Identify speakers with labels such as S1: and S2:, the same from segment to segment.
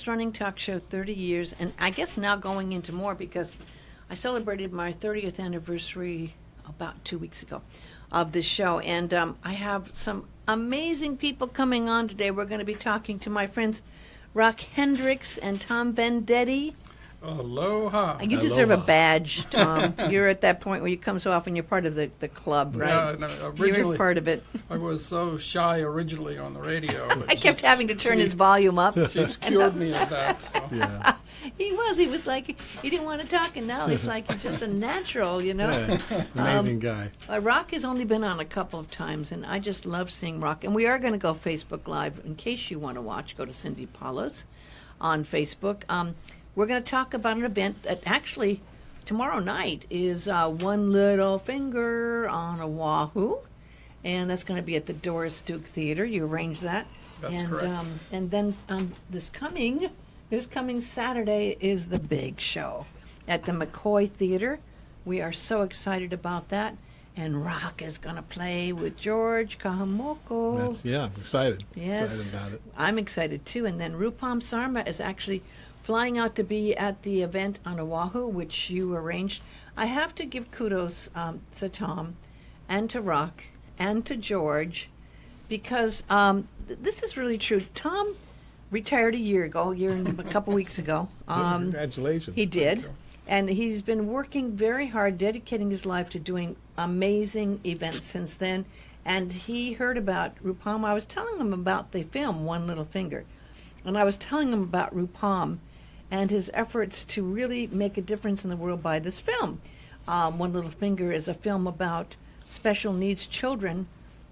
S1: longest-running talk show, 30 years, and I guess now going into more because I celebrated my 30th anniversary about 2 weeks ago of this show, and I have some amazing people coming on today. We're going to be talking to my friends Rock Hendricks and Tom Vendetti.
S2: Aloha.
S1: You deserve a badge, Tom. You're at that point where you come so often. You're part of the club, right?
S2: Yeah, no, originally,
S1: you're part of it.
S2: I was so shy originally on the radio.
S1: I kept having to turn his volume up.
S2: She's cured me of that. So.
S3: Yeah.
S1: He was like, he didn't want to talk, and now he's like, he's just a natural, you know?
S3: Yeah. Amazing guy.
S1: Rock has only been on a couple of times, and I just love seeing Rock. And we are going to go Facebook Live. In case you want to watch, go to Cindy Paulos on Facebook. We're going to talk about an event that actually tomorrow night is One Little Finger on Oahu, and that's going to be at the Doris Duke Theater. You arranged that.
S2: That's correct.
S1: And then this coming Saturday is the big show at the McCoy Theater. We are so excited about that. And Rock is going to play with George Kahumoku.
S3: I'm excited.
S1: Yes,
S3: excited about it.
S1: I'm excited too. And then Rupam Sarma is actually flying out to be at the event on Oahu, which you arranged. I have to give kudos to Tom and to Rock and to George because this is really true. Tom retired a couple weeks ago.
S3: Congratulations.
S1: He did. And he's been working very hard, dedicating his life to doing amazing events since then. And he heard about Rupam. I was telling him about the film, One Little Finger. And I was telling him about Rupam and his efforts to really make a difference in the world by this film. One Little Finger is a film about special needs children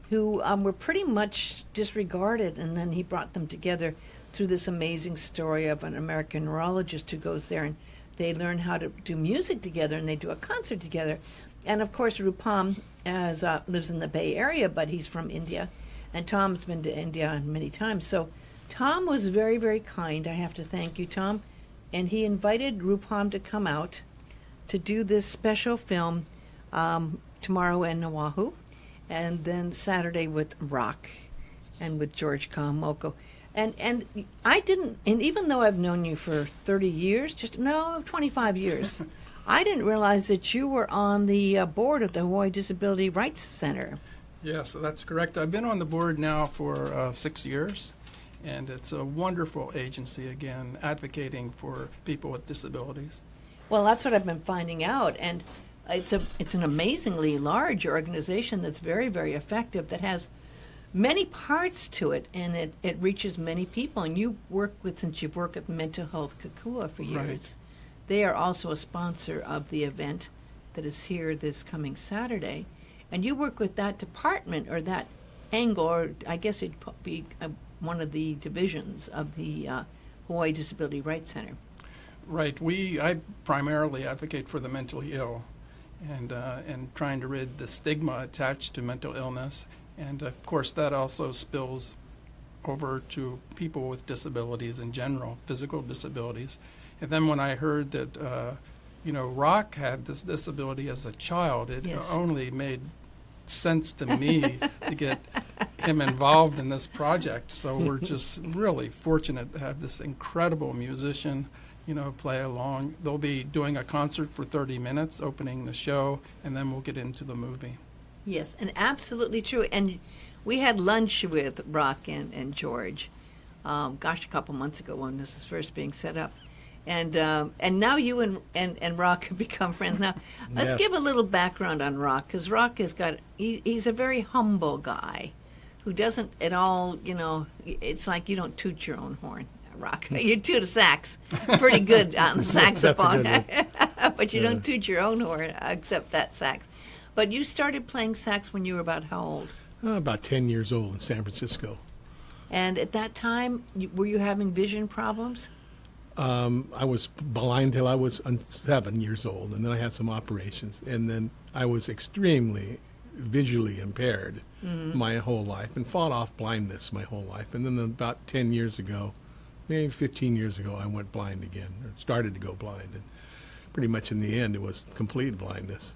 S1: who were pretty much disregarded, and then he brought them together through this amazing story of an American neurologist who goes there and they learn how to do music together and they do a concert together. And of course, Rupam lives in the Bay Area, but he's from India, and Tom's been to India many times. So Tom was very, very kind. I have to thank you, Tom. And he invited Rupam to come out to do this special film tomorrow in Oahu, and then Saturday with Rock and with George Kahumoku. And I didn't, and even though I've known you for 30 years, 25 years, I didn't realize that you were on the board of the Hawaii Disability Rights Center.
S2: Yes, that's correct. I've been on the board now for 6 years. And it's a wonderful agency, again, advocating for people with disabilities.
S1: Well, that's what I've been finding out. And it's an amazingly large organization that's very, very effective, that has many parts to it, and it reaches many people. And since you've worked with Mental Health Kukua for years,
S2: Right.
S1: They are also a sponsor of the event that is here this coming Saturday. And you work with that department or that angle, or I guess it'd be one of the divisions of the Hawaii Disability Rights Center.
S2: Right. I primarily advocate for the mentally ill and trying to rid the stigma attached to mental illness. And, of course, that also spills over to people with disabilities in general, physical disabilities. And then when I heard that, Rock had this disability as a child, it
S1: Yes.
S2: only made sense to me to get him involved in this project. So we're just really fortunate to have this incredible musician, play along. They'll be doing a concert for 30 minutes, opening the show, and then we'll get into the movie.
S1: Yes, and absolutely true. And we had lunch with Rock and George, a couple months ago when this was first being set up. And now you and Rock have become friends. Now, let's
S3: Yes.
S1: give a little background on Rock, because Rock he's a very humble guy who doesn't at all, it's like you don't toot your own horn, Rock. You toot a sax pretty good on the saxophone, but you don't toot your own horn except that sax. But you started playing sax when you were about how old?
S3: About 10 years old in San Francisco.
S1: And at that time, were you having vision problems?
S3: I was blind till I was 7 years old, and then I had some operations. And then I was extremely visually impaired my whole life and fought off blindness my whole life. And then about 10 years ago, maybe 15 years ago, I went blind again, or started to go blind. And pretty much in the end, it was complete blindness.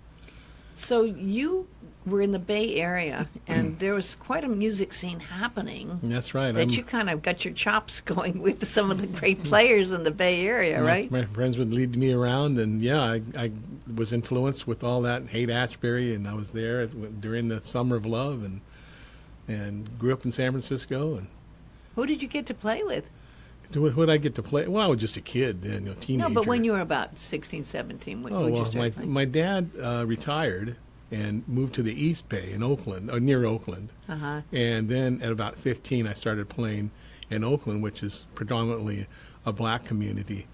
S1: So you were in the Bay Area, and there was quite a music scene happening.
S3: That's right.
S1: That you kind of got your chops going with some of the great players in the Bay Area, right?
S3: My friends would lead me around, and yeah, I was influenced with all that. Haight-Ashbury, and I was there during the Summer of Love, and grew up in San Francisco. And
S1: who did you get to play with?
S3: who did I get to play? Well, I was just a kid then, a teenager.
S1: No, but when you were about 16, 17, when did you start playing?
S3: My dad retired and moved to the East Bay in Oakland, or near Oakland.
S1: Uh-huh.
S3: And then at about 15, I started playing in Oakland, which is predominantly a black community.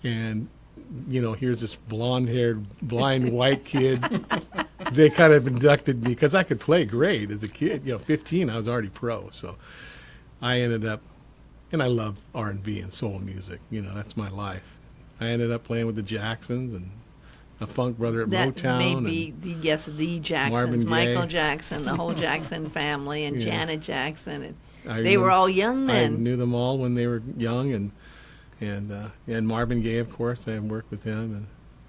S3: And, here's this blonde-haired, blind white kid. They kind of inducted me because I could play great as a kid. 15, I was already pro. So I ended up, and I love R&B and soul music. That's my life. I ended up playing with the Jacksons and a funk brother at Motown.
S1: Maybe the Jacksons,
S3: Marvin Gaye.
S1: Michael Jackson, the whole Jackson family, and
S3: Yeah.
S1: Janet Jackson.
S3: And
S1: They were all young then.
S3: I knew them all when they were young, and Marvin Gaye, of course. I worked with him and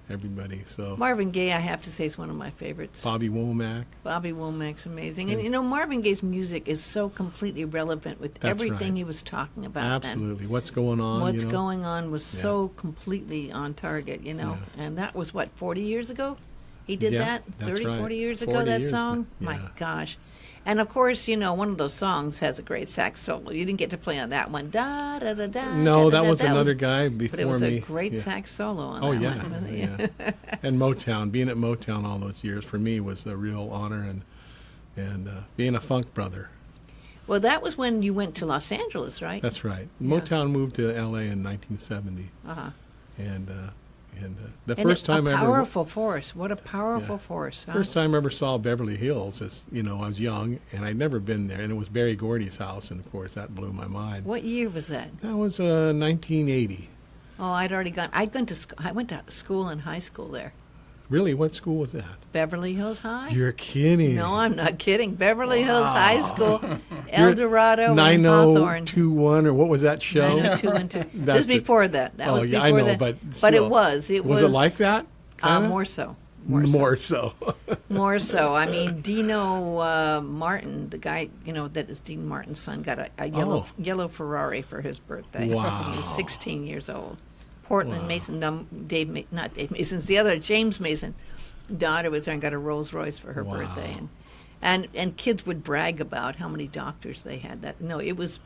S3: everybody. So
S1: Marvin Gaye, I have to say, is one of my favorites.
S3: Bobby Womack.
S1: Bobby Womack's amazing. And, Marvin Gaye's music is so completely relevant with
S3: That's
S1: everything
S3: right.
S1: he was talking about then.
S3: Absolutely. What's going on?
S1: What's going on was
S3: Yeah.
S1: so completely on target,
S3: Yeah.
S1: And that was, 40 years ago? He did
S3: Yeah,
S1: that?
S3: that's
S1: 30,
S3: right.
S1: 40 years ago,
S3: 40
S1: that
S3: years
S1: song?
S3: ago.
S1: My
S3: Yeah.
S1: gosh. And, of course, one of those songs has a great sax solo. You didn't get to play on that one. Da, da, da, da,
S3: No,
S1: da,
S3: that
S1: da,
S3: was
S1: da.
S3: another guy before me.
S1: But it was a great
S3: Yeah.
S1: sax solo on
S3: Oh,
S1: that
S3: yeah.
S1: one. wasn't it?
S3: Yeah. And Motown, being at Motown all those years, for me was a real honor, and being a funk brother.
S1: Well, that was when you went to Los Angeles, right?
S3: That's right.
S1: Yeah.
S3: Motown moved to L.A. in 1970.
S1: Uh-huh.
S3: And the
S1: And
S3: first time
S1: a
S3: I ever...
S1: powerful force. What a powerful
S3: Yeah.
S1: force. Huh?
S3: First time I ever saw Beverly Hills, I was young, and I'd never been there, and it was Berry Gordy's house, and of course that blew my mind.
S1: What year was that?
S3: That was 1980.
S1: Oh, I went to school and high school there.
S3: Really, what school was that?
S1: Beverly Hills High?
S3: You're kidding.
S1: No, I'm not kidding. Beverly Hills High School, El Dorado, and
S3: 9021,
S1: Hawthorne.
S3: or what was that show?
S1: 90212. This
S3: That's
S1: was before that. That
S3: Oh,
S1: was
S3: yeah,
S1: before
S3: I know,
S1: that.
S3: but
S1: it
S3: still.
S1: was.
S3: Was it like that? Kinda?
S1: More so.
S3: More so.
S1: More so. I mean, Dino Martin, the guy, that is Dean Martin's son, got a yellow Ferrari for his birthday.
S3: Wow.
S1: He was 16 years old. Portland
S3: Wow.
S1: Mason, not Dave Mason's, the other, James Mason, daughter was there and got a Rolls Royce for her
S3: Wow.
S1: birthday. And kids would brag about how many doctors they had. It was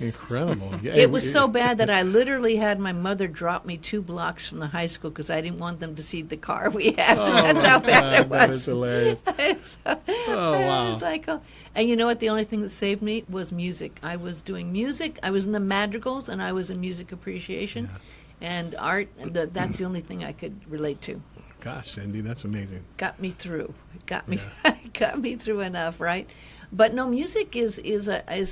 S3: Incredible. Yeah,
S1: it was so bad that I literally had my mother drop me 2 blocks from the high school because I didn't want them to see the car we had.
S3: Oh,
S1: That's how bad it was.
S3: That is hilarious.
S1: So,
S3: wow.
S1: I was like, and you know what? The only thing that saved me was music. I was doing music. I was in the madrigals, and I was in music appreciation, and art. That's the only thing I could relate to.
S3: Gosh, Cindy, that's amazing.
S1: Got me through. Got me through enough, right? But no, music is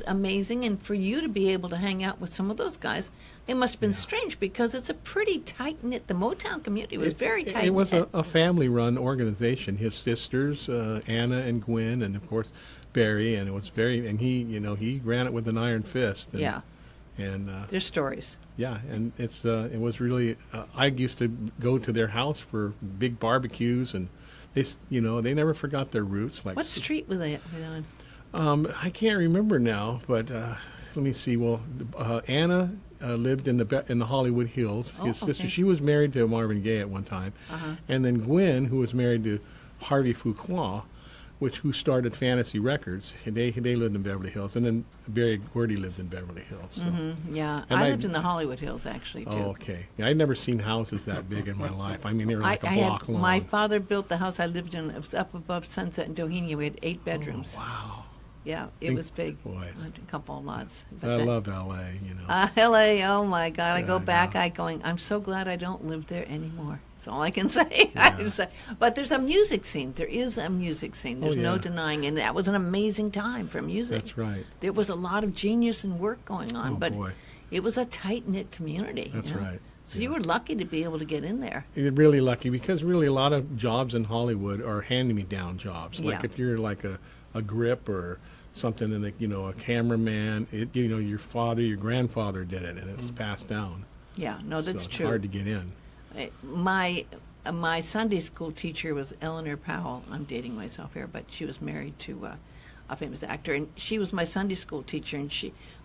S1: amazing, and for you to be able to hang out with some of those guys, it must have been strange because it's a pretty tight knit. The Motown community was very tight.
S3: It was a family-run organization. His sisters, Anna and Gwen, and of course Barry, and it was and he ran it with an iron fist. And,
S1: Yeah.
S3: And
S1: there's stories.
S3: yeah, and it was really. I used to go to their house for big barbecues, and they never forgot their roots. Like
S1: What street were they on?
S3: I can't remember now, but let me see. Well, Anna lived in the Hollywood Hills. His sister,
S1: okay.
S3: she was married to Marvin Gaye at one time, and then Gwen, who was married to Harvey Fuqua, who started Fantasy Records. They lived in Beverly Hills, and then Berry Gordy lived in Beverly Hills. So.
S1: Yeah,
S3: And
S1: I lived in the Hollywood Hills actually too.
S3: Oh, okay. Yeah, I'd never seen houses that big in my life. I mean, they were like a block long.
S1: My father built the house I lived in. It was up above Sunset in Doheny. We had 8 bedrooms.
S3: Oh, wow.
S1: Yeah, it was big.
S3: Boys.
S1: A couple of lots.
S3: I love L.A., you know.
S1: L.A., oh my God. I go
S3: Yeah, I
S1: back,
S3: know.
S1: I'm so glad I don't live there anymore. That's all I can say.
S3: Yeah.
S1: But there's a music scene. There is a music scene. There's no
S3: yeah.
S1: denying. And that was an amazing time for music.
S3: That's right.
S1: There was a lot of genius and work going on.
S3: Oh,
S1: but
S3: boy.
S1: it was a tight-knit community.
S3: That's right.
S1: So you were lucky to be able to get in there.
S3: You're really lucky because really a lot of jobs in Hollywood are hand-me-down jobs. Like
S1: Yeah.
S3: if you're like a grip or something, and a cameraman, your father, your grandfather did it, and it's passed down.
S1: Yeah, no, that's
S3: so it's
S1: true.
S3: hard to get in.
S1: My my Sunday school teacher was Eleanor Powell. I'm dating myself here, but she was married to a famous actor, and she was my Sunday school teacher. And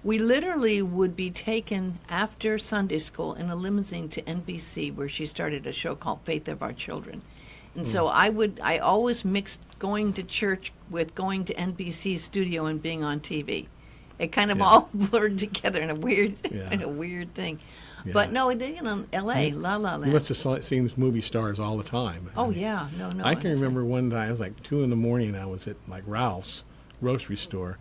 S1: we literally would be taken after Sunday school in a limousine to NBC, where she started a show called Faith of Our Children. And so I always mixed going to church with going to NBC studio and being on TV. It kind of all blurred together in a weird, thing.
S3: Yeah.
S1: But no, L.A., La La Land.
S3: You must have seen movie stars all the time.
S1: Oh, yeah. No.
S3: I can remember one time, it was like 2 a.m, I was at like Ralph's grocery store,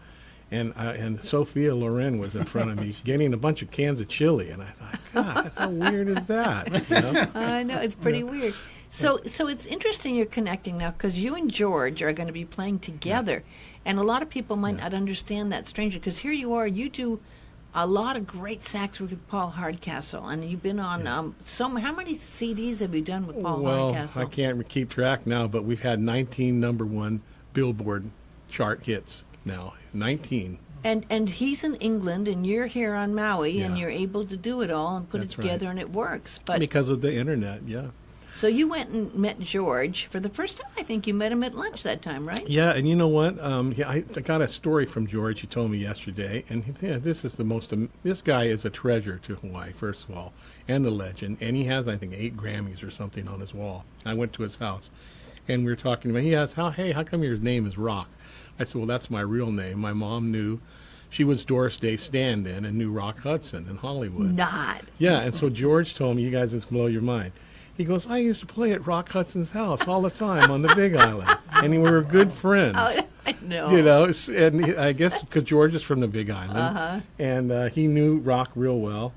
S3: and Sophia Loren was in front of me getting a bunch of cans of chili, and I thought, God, how weird is that? You know?
S1: I know, it's pretty weird. So it's interesting you're connecting now, because you and George are going to be playing together, and a lot of people might not understand that strangely, because here you are, you do a lot of great sax work with Paul Hardcastle, and you've been on how many CDs have you done with Paul Hardcastle?
S3: I can't keep track now, but we've had 19 #1 Billboard chart hits now. 19.
S1: And he's in England, and you're here on Maui, and you're able to do it all and put it together, and it works. But
S3: because of the internet,
S1: So you went and met George for the first time. I think you met him at lunch that time, right?
S3: Yeah, and you know what? I got a story from George. He told me yesterday, and this guy is a treasure to Hawaii, first of all, and a legend. And he has, I think, 8 Grammys or something on his wall. I went to his house, and we were talking about. He asked, how come your name is Rock? I said, well, that's my real name. My mom knew. She was Doris Day stand-in and knew Rock Hudson in Hollywood.
S1: Not.
S3: Yeah, and so George told me, you guys just blow your mind. He goes, I used to play at Rock Hudson's house all the time on the Big Island, and we were good friends.
S1: Oh, I know.
S3: You know, and I guess because George is from the Big Island, and he knew Rock real well.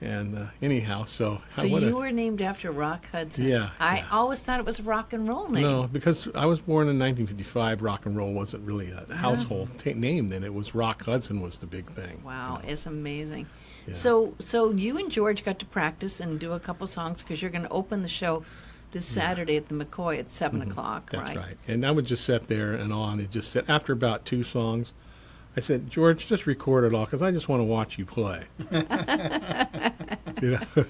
S3: And anyhow, so
S1: you were named after Rock Hudson.
S3: Yeah.
S1: I always thought it was a rock and roll name.
S3: No, because I was born in 1955. Rock and roll wasn't really a household name then. It was Rock Hudson was the big thing.
S1: Wow, it's amazing.
S3: Yeah.
S1: So you and George got to practice and do a couple songs, because you're going to open the show this Saturday at the McCoy at 7 o'clock, right?
S3: That's right. And I would just sit there and on. It just sit after about 2 songs. I said, George, just record it all, because I just want to watch you play. You know,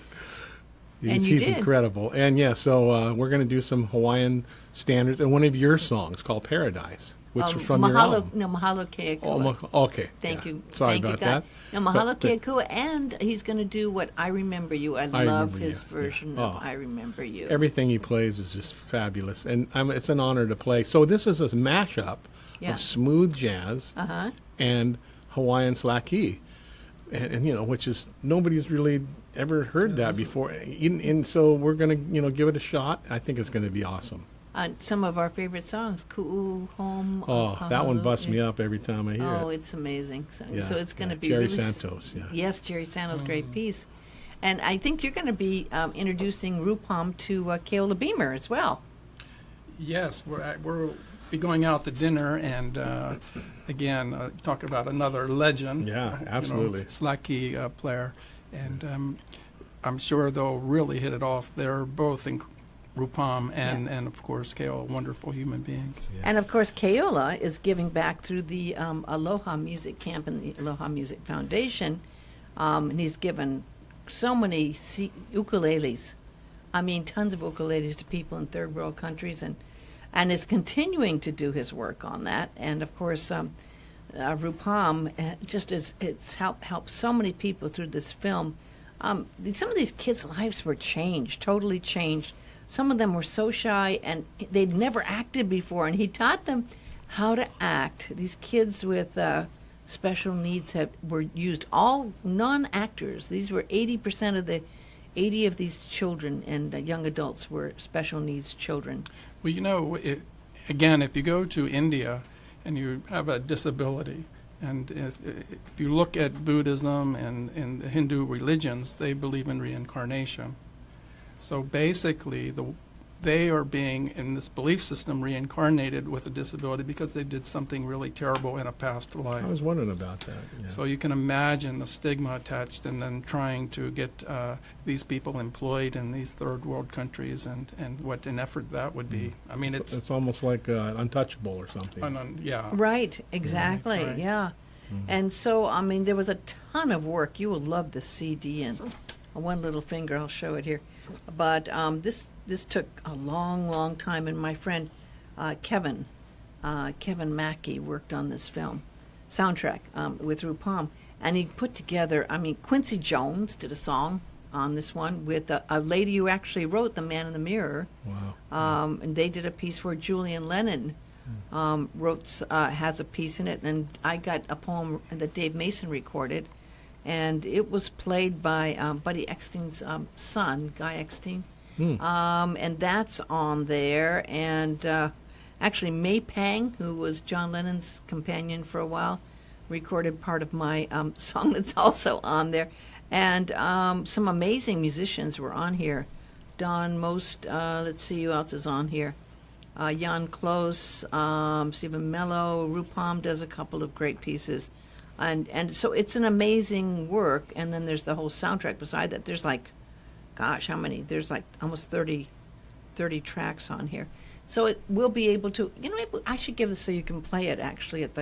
S3: he's
S1: did.
S3: incredible. And so we're going to do some Hawaiian standards and one of your songs called Paradise, which is from your album.
S1: No, Mahalo Keakua.
S3: Okay.
S1: Thank you.
S3: Sorry
S1: Thank
S3: about
S1: you, God.
S3: that.
S1: No, Mahalo Keakua, and he's going to do what I Remember You. I love his version of I Remember You.
S3: Everything he plays is just fabulous, and it's an honor to play. So this is a mashup of smooth jazz and Hawaiian slaki, and which is nobody's really ever heard that before. And so we're going to give it a shot. I think it's going to be awesome.
S1: Some of our favorite songs, Ku'u, Home.
S3: That one busts me up every time I hear it.
S1: Oh, it's amazing. So it's going to be
S3: Jerry
S1: really
S3: Santos.
S1: Yes, Jerry Santos, great piece. And I think you're going to be introducing Rupam to Keola Beamer as well.
S2: Yes, we'll be going out to dinner, and again, talk about another legend.
S3: Yeah, absolutely.
S2: Slaki player, and I'm sure they'll really hit it off. They're both Rupam and of course Keola, wonderful human beings.
S3: Yes.
S1: And of course Keola is giving back through the Aloha Music Camp and the Aloha Music Foundation, and he's given so many ukuleles. I mean, tons of ukuleles to people in third world countries, and is continuing to do his work on that. And of course, Rupam it's helped so many people through this film. Some of these kids' lives were changed, totally changed. Some of them were so shy, and they'd never acted before, and he taught them how to act. These kids with special needs were used, all non-actors. These were 80% of the 80 of these children and young adults were special needs children.
S2: Well, again, if you go to India and you have a disability, and if you look at Buddhism and the Hindu religions, they believe in reincarnation. So basically, they are being, in this belief system, reincarnated with a disability because they did something really terrible in a past life.
S3: I was wondering about that. Yeah.
S2: So you can imagine the stigma attached, and then trying to get these people employed in these third world countries, and what an effort that would be. I mean, it's
S3: almost like Untouchable or something.
S2: Yeah.
S1: Right, exactly,
S2: Right.
S1: yeah. Mm-hmm. And so, I mean, there was a ton of work. You will love the CD, and one little finger. I'll show it here. But this took a long, long time, and my friend Kevin Mackey worked on this film soundtrack with Rupam, and he put together. I mean, Quincy Jones did a song on this one with a lady who actually wrote The Man in the Mirror.
S3: Wow.
S1: And they did a piece where Julian Lennon has a piece in it, and I got a poem that Dave Mason recorded, and it was played by Buddy Eckstein's son, Guy Eckstein, and that's on there. And actually, May Pang, who was John Lennon's companion for a while, recorded part of my song that's also on there. And some amazing musicians were on here. Don Most, let's see who else is on here. Jan Close, Stephen Mello, Rupam does a couple of great pieces. And so it's an amazing work. And then there's the whole soundtrack beside that. There's like, gosh, how many? There's like almost 30 tracks on here. So we'll be able to, I should give this so you can play it actually at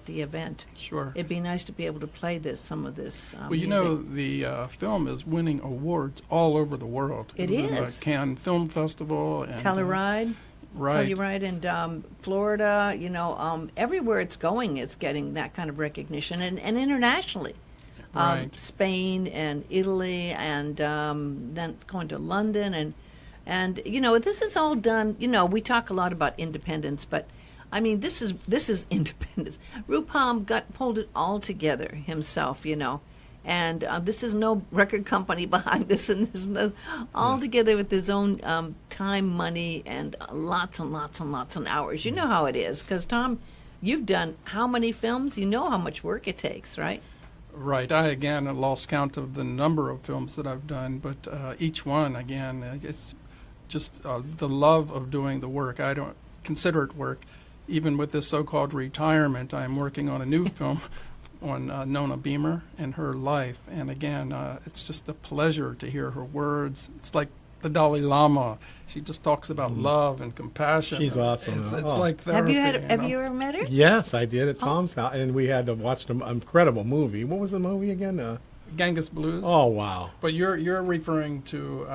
S1: the event.
S2: Sure.
S1: It'd be nice to be able to play some of this
S2: Well,
S1: music.
S2: the film is winning awards all over the world.
S1: It
S2: was in the
S1: is.
S2: Cannes Film Festival. And,
S1: Telluride.
S2: right.
S1: Telluride and Florida, everywhere it's going, it's getting that kind of recognition, and internationally.
S2: Right.
S1: Spain and Italy, and then going to London, and this is all done. We talk a lot about independence, but I mean this is independence. Rupam pulled it all together himself, and this is no record company behind this, and there's no all together with his own time, money, and lots and lots and lots of hours. You know how it is, because Tom, you've done how many films? You know how much work it takes, right?
S2: Right. I, again, lost count of the number of films that I've done, but each one, again, it's just the love of doing the work. I don't consider it work. Even with this so-called retirement, I'm working on a new film on Nona Beamer and her life. And again, it's just a pleasure to hear her words. It's like the Dalai Lama. She just talks about love and compassion.
S3: She's awesome.
S2: It's like therapy.
S1: Have you ever met her?
S3: Yes, I did at Tom's house, and we had to watch an incredible movie. What was the movie again?
S2: Genghis Blues.
S3: Oh, wow.
S2: But you're referring to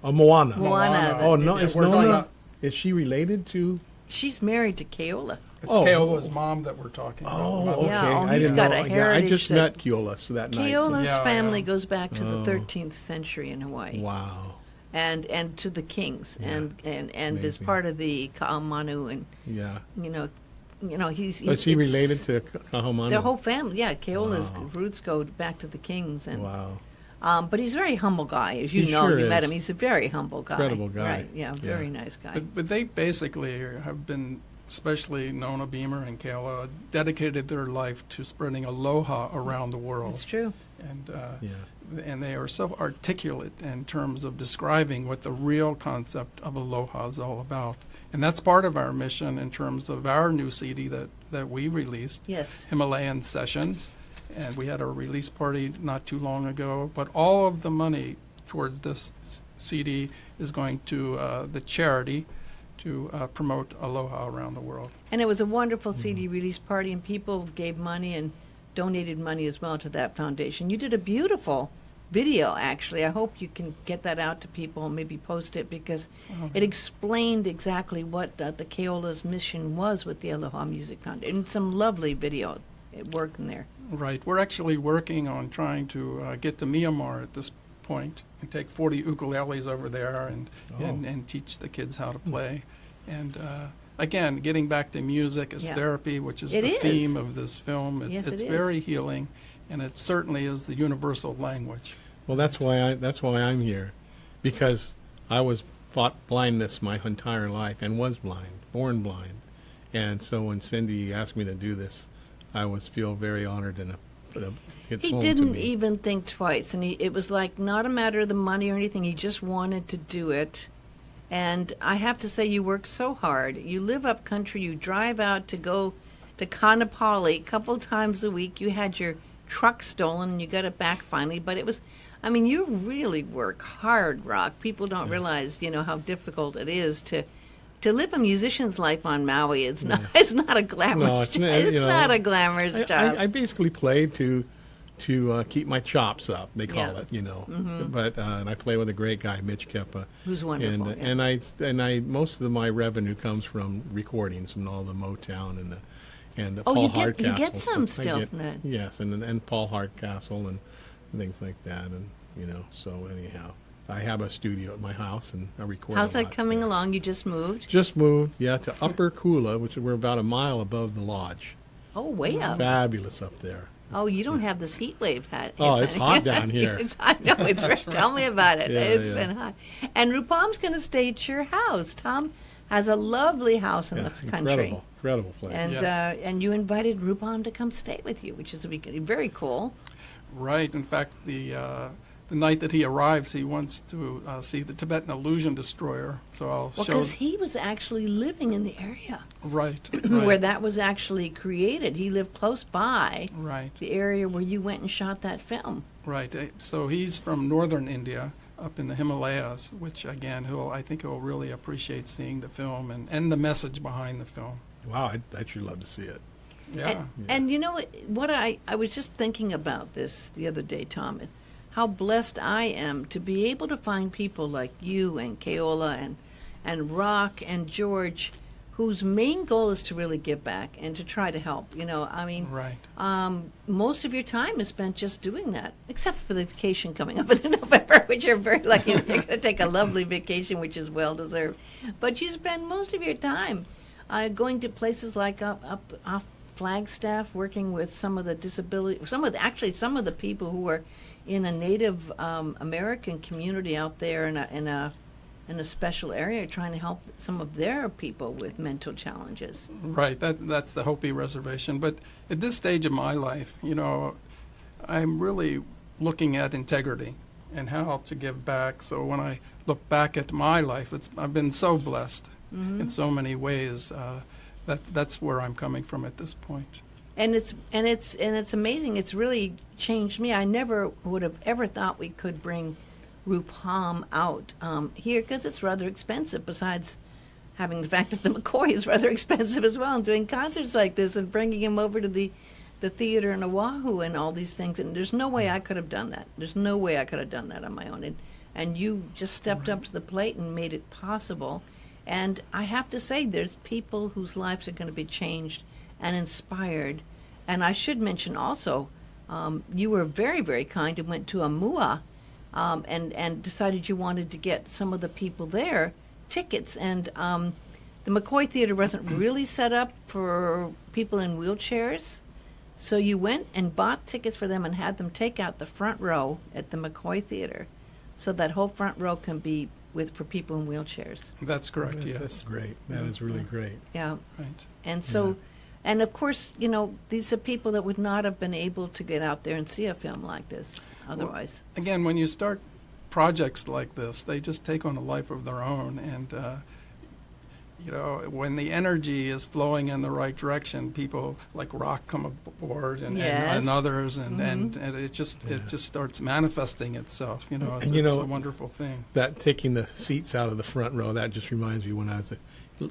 S3: Moana.
S1: Moana.
S3: Oh, no,
S2: Yeah,
S3: is
S2: we're talking
S3: Nona,
S2: about-
S3: is she related to?
S1: She's married to Keola.
S2: It's
S3: Oh.
S2: Keola's mom that we're talking about.
S3: Oh,
S2: Mother.
S3: okay.
S1: Yeah,
S3: I
S1: he's
S3: didn't
S1: got
S3: know.
S1: a
S3: Yeah, I
S1: heritage
S3: just
S1: that-
S3: met Keola that night.
S1: Keola's
S2: Yeah,
S1: family
S2: yeah.
S1: goes back to the
S3: Oh.
S1: 13th century in Hawaii.
S3: Wow.
S1: And to the kings,
S3: Yeah.
S1: and is
S3: Amazing.
S1: part of the Ka'amanu, and
S3: Yeah.
S1: he's
S3: Was he
S1: it's-
S3: related to Kahumoku?
S1: their whole family? Yeah, Keola's
S3: Wow.
S1: roots go back to the kings, and
S3: Wow.
S1: but he's a very humble guy, as you
S3: He
S1: know.
S3: sure
S1: You met
S3: is.
S1: him. He's a very humble guy.
S3: Incredible guy.
S1: Right? Yeah, very
S3: Yeah.
S1: nice guy.
S2: But they basically have been, especially Nona Beamer and Keola, dedicated their life to spreading aloha around the world.
S1: It's true.
S2: And
S3: Yeah.
S2: and they are so articulate in terms of describing what the real concept of aloha is all about. And that's part of our mission in terms of our new CD that we released,
S1: Yes.
S2: Himalayan Sessions. And we had a release party not too long ago. But all of the money towards this CD is going to the charity to promote aloha around the world.
S1: And it was a wonderful CD release party, and people gave money and donated money as well to that foundation. You did a beautiful video, actually. I hope you can get that out to people and maybe post it, because it explained exactly what the Keola's mission was with the Aloha Music Foundation. And some lovely video work in there.
S2: Right. We're actually working on trying to get to Myanmar at this point and take 40 ukuleles over there and teach the kids how to play. And again, getting back to music as
S1: Yeah.
S2: therapy, which is
S1: It
S2: the
S1: is.
S2: theme of this film.
S1: Yes,
S2: It's
S1: it is.
S2: very healing, and it certainly is the universal language.
S3: Well, that's why I'm here, because I fought blindness my entire life and was blind, born blind, and so when Cindy asked me to do this, I feel very honored, and it's
S1: He
S3: home to
S1: didn't
S3: me.
S1: even think twice, and it was like not a matter of the money or anything. He just wanted to do it. And I have to say, you work so hard. You live up country. You drive out to go to Kaanapali a couple times a week. You had your truck stolen, and you got it back finally. But it was, I mean, you really work hard, Rock. People don't realize, how difficult it is to live a musician's life on Maui. It's not. It's not a glamorous.
S3: No, it's
S1: job.
S3: not,
S1: It's not a glamorous job.
S3: I basically played to to keep my chops up. They call
S1: Yeah.
S3: it, But and I play with a great guy, Mitch Keppa.
S1: Who's wonderful.
S3: And I most of my revenue comes from recordings from all the Motown and the Paul Hardcastle.
S1: You get some
S3: stuff.
S1: still from that.
S3: Yes, and Paul Hardcastle and things like that, and So anyhow, I have a studio at my house and I record.
S1: How's
S3: a
S1: that
S3: lot
S1: coming
S3: there.
S1: along? You just moved?
S3: Just moved, to Upper Kula, which we're about a mile above the lodge.
S1: Oh, way up.
S3: Fabulous up there.
S1: Oh, you don't have this heat wave hat.
S3: Oh, it's hot down here.
S1: It's hot. No, it's
S2: That's
S1: Tell me about it.
S3: Yeah,
S1: It's
S3: yeah.
S1: been hot. And Rupam's going to stay at your house. Tom has a lovely house in the country.
S3: Incredible place.
S1: And
S2: Yes.
S1: and you invited Rupam to come stay with you, which is very cool.
S2: Right. In fact, the night that he arrives, he wants to see the Tibetan Illusion Destroyer. So I'll
S1: Well,
S2: show.
S1: because he was actually living in the area
S2: Right.
S1: where
S2: Right.
S1: that was actually created. He lived close by
S2: Right.
S1: the area where you went and shot that film.
S2: Right. So he's from northern India, up in the Himalayas, which again, I think he'll really appreciate seeing the film and the message behind the film.
S3: Wow, I'd sure love to see it.
S2: Yeah.
S1: And you know what I was just thinking about this the other day, Tom, how blessed I am to be able to find people like you and Keola and Rock and George, whose main goal is to really give back and to try to help.
S2: Right.
S1: Most of your time is spent just doing that, except for the vacation coming up in November, which you're very lucky. You're going to take a lovely vacation, which is well deserved. But you spend most of your time going to places like up off Flagstaff, working with some of the disability, some of the people who are in a Native American community out there in a special area, trying to help some of their people with mental challenges.
S2: Right. That's the Hopi Reservation. But at this stage of my life, I'm really looking at integrity and how to give back. So when I look back at my life, I've been so blessed in so many ways. That's where I'm coming from at this point.
S1: And it's amazing. It's really changed me. I never would have ever thought we could bring Rupam out here because it's rather expensive. Besides having the fact that the McCoy is rather expensive as well, and doing concerts like this and bringing him over to the theater in Oahu and all these things. And there's no way I could have done that. There's no way I could have done that on my own. And you just stepped up to the plate and made it possible. And I have to say, there's people whose lives are going to be changed and inspired. And I should mention also, you were very, very kind and went to a mua and decided you wanted to get some of the people there tickets. And the McCoy Theater wasn't really set up for people in wheelchairs. So you went and bought tickets for them and had them take out the front row at the McCoy Theater. So that whole front row can be for people in wheelchairs.
S2: That's correct, yes.
S3: That's great. That is really great.
S1: Yeah.
S2: Right.
S1: And so, and of course, these are people that would not have been able to get out there and see a film like this otherwise.
S2: Again, when you start projects like this, they just take on a life of their own. And, when the energy is flowing in the right direction, people like Rock come aboard and others, and it just starts manifesting itself. It's a wonderful thing.
S3: That taking the seats out of the front row, that just reminds me when I was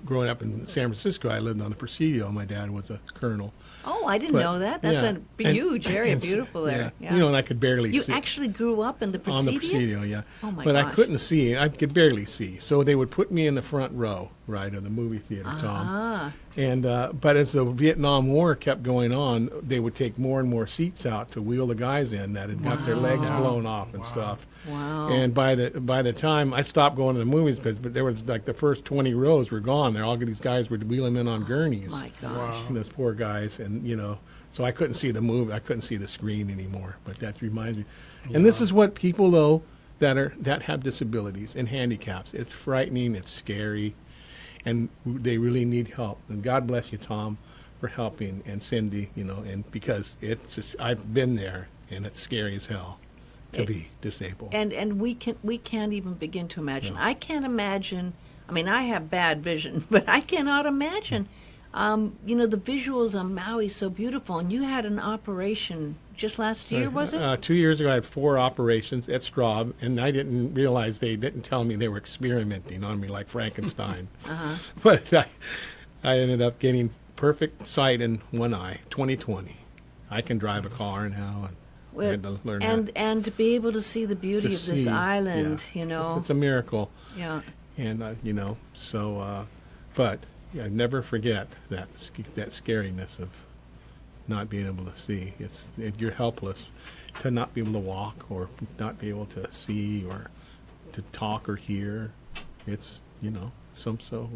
S3: growing up in San Francisco, I lived on the Presidio. My dad was a colonel.
S1: Oh, I didn't know that. That's a huge area, beautiful area. Yeah.
S3: And I could barely see.
S1: You actually grew up in the Presidio?
S3: On the Presidio, yeah.
S1: Oh, my
S3: But
S1: gosh.
S3: I couldn't see. I could barely see. So they would put me in the front row, right, of the movie theater, Tom. And but as the Vietnam War kept going on, they would take more and more seats out to wheel the guys in that had got their legs blown off and stuff.
S1: Wow.
S3: And by the time I stopped going to the movies, but there was like the first 20 rows were gone. All these guys would wheel them in on gurneys.
S1: My gosh.
S2: Wow.
S3: And those poor guys, and so I couldn't see the movie. I couldn't see the screen anymore. But that reminds me. And this is what people though that have disabilities and handicaps. It's frightening. It's scary, and they really need help. And God bless you, Tom, for helping, and Cindy. And because it's just I've been there, and it's scary as hell to be disabled.
S1: And we can't even begin to imagine. I can't imagine. I mean, I have bad vision, but I cannot imagine. The visuals on Maui so beautiful, and you had an operation just last year, was it?
S3: 2 years ago, I had 4 operations at Straub, and I didn't realize they didn't tell me they were experimenting on me like Frankenstein. But I ended up getting perfect sight in one eye, 20/20. I can drive a car now, and I had to learn
S1: and to be able to see the beauty
S3: to
S1: of this
S3: see,
S1: island,
S3: yeah.
S1: you know.
S3: It's a miracle.
S1: Yeah.
S3: And, but I never forget that scariness of not being able to see. You're helpless to not be able to walk or not be able to see or to talk or hear. It's, so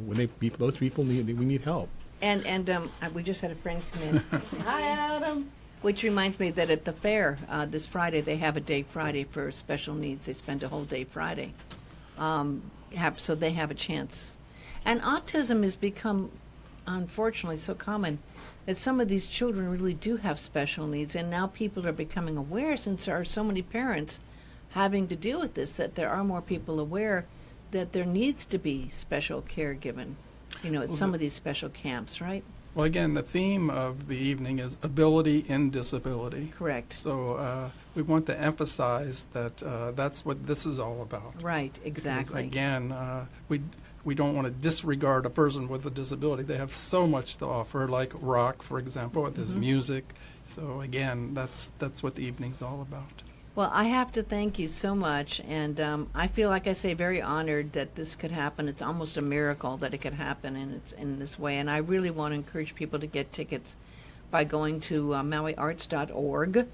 S3: when those people we need help.
S1: And we just had a friend come in. Hi, Adam. Which reminds me that at the fair this Friday, they have a day Friday for special needs. They spend a whole day Friday. So they have a chance. And autism has become, unfortunately, so common that some of these children really do have special needs. And now people are becoming aware, since there are so many parents having to deal with this, that there are more people aware that there needs to be special care given, at some of these special camps, right?
S2: Well, again, the theme of the evening is ability in disability.
S1: Correct.
S2: So we want to emphasize that that's what this is all about.
S1: Right, exactly.
S2: Because, again, we don't want to disregard a person with a disability. They have so much to offer, like Rock, for example, with his music. So, again, that's what the evening's all about.
S1: Well, I have to thank you so much, and I feel, like I say, very honored that this could happen. It's almost a miracle that it could happen in this way, and I really want to encourage people to get tickets by going to mauiarts.org,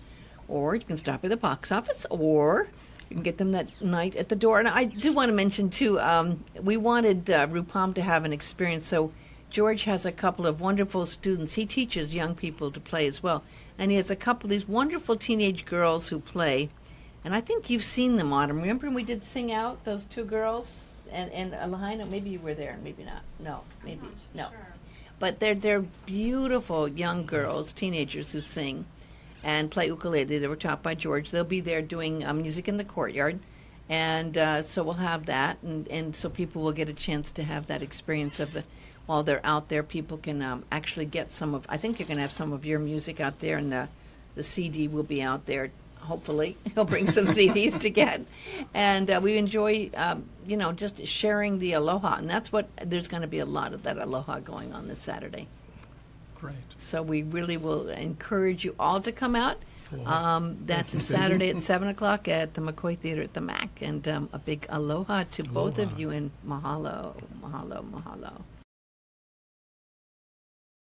S1: or you can stop at the box office, or you can get them that night at the door. And I do want to mention, too, we wanted Rupam to have an experience, so George has a couple of wonderful students. He teaches young people to play as well. And he has a couple of these wonderful teenage girls who play. And I think you've seen them, Autumn. Remember when we did Sing Out, those two girls? And Lahaina, maybe you were there, maybe not. No, maybe, no. Sure. But they're beautiful young girls, teenagers who sing and play ukulele. They were taught by George. They'll be there doing music in the courtyard. And so we'll have that. And so people will get a chance to have that experience of while they're out there, people can actually get I think you're going to have some of your music out there, and the CD will be out there, hopefully. He'll bring some CDs to get. And we enjoy, just sharing the aloha. And there's going to be a lot of that aloha going on this Saturday.
S2: Great.
S1: So we really will encourage you all to come out. That's a Saturday at 7 o'clock at the McCoy Theater at the MACC. And a big aloha to both of you, and mahalo, mahalo, mahalo.